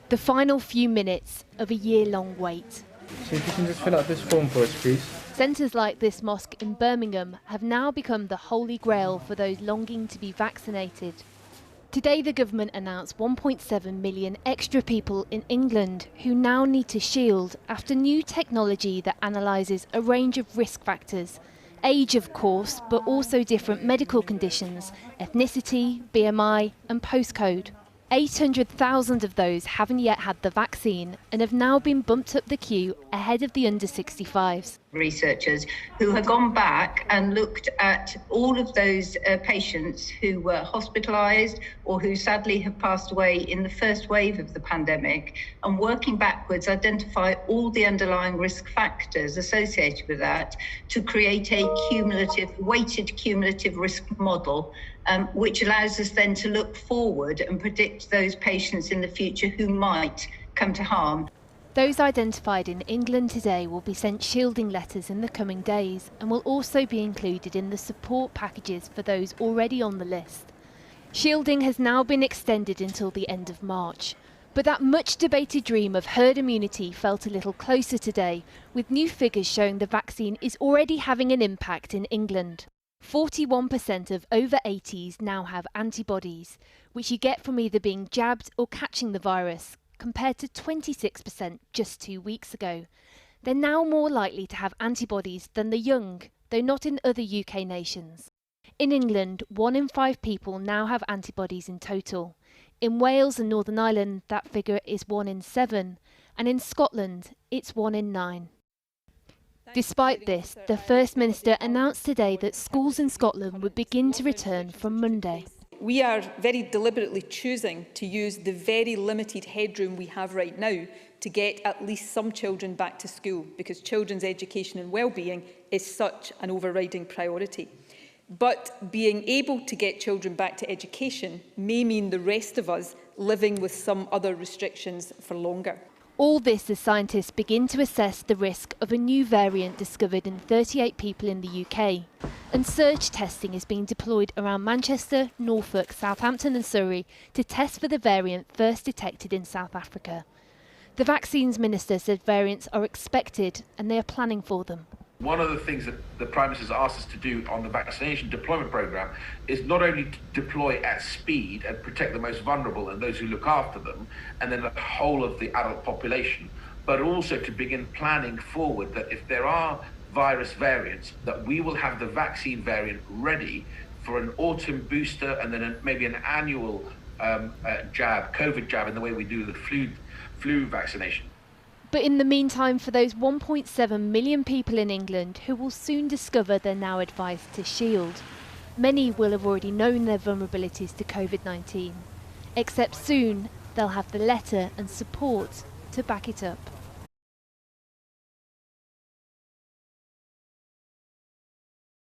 The final few minutes of a year-long wait. So if you can just fill out this form for us, please. Centres like this mosque in Birmingham have now become the holy grail for those longing to be vaccinated. Today the government announced 1.7 million extra people in England who now need to shield after new technology that analyses a range of risk factors. Age, of course, but also different medical conditions, ethnicity, BMI and postcode. 800,000 of those haven't yet had the vaccine and have now been bumped up the queue ahead of the under-65s. Researchers who have gone back and looked at all of those patients who were hospitalised or who sadly have passed away in the first wave of the pandemic, and working backwards identify all the underlying risk factors associated with that to create a weighted cumulative risk model, which allows us then to look forward and predict those patients in the future who might come to harm. Those identified in England today will be sent shielding letters in the coming days and will also be included in the support packages for those already on the list. Shielding has now been extended until the end of March. But that much debated dream of herd immunity felt a little closer today, with new figures showing the vaccine is already having an impact in England. 41% of over 80s now have antibodies, which you get from either being jabbed or catching the virus, compared to 26% just 2 weeks ago. They're now more likely to have antibodies than the young, though not in other UK nations. In England, 1 in 5 people now have antibodies in total. In Wales and Northern Ireland, that figure is 1 in 7, and in Scotland, it's 1 in 9. Despite this, the First Minister announced today that schools in Scotland would begin to return from Monday. We are very deliberately choosing to use the very limited headroom we have right now to get at least some children back to school, because children's education and well-being is such an overriding priority. But being able to get children back to education may mean the rest of us living with some other restrictions for longer. All this as scientists begin to assess the risk of a new variant discovered in 38 people in the UK. And surge testing is being deployed around Manchester, Norfolk, Southampton and Surrey to test for the variant first detected in South Africa. The Vaccines Minister said variants are expected and they are planning for them. One of the things that the Prime Minister's asked us to do on the vaccination deployment programme is not only to deploy at speed and protect the most vulnerable and those who look after them, and then the whole of the adult population, but also to begin planning forward that if there are virus variants, that we will have the vaccine variant ready for an autumn booster and then maybe an annual jab, COVID jab, in the way we do the flu vaccination. But in the meantime, for those 1.7 million people in England who will soon discover they're now advised to shield, many will have already known their vulnerabilities to COVID-19, except soon they'll have the letter and support to back it up.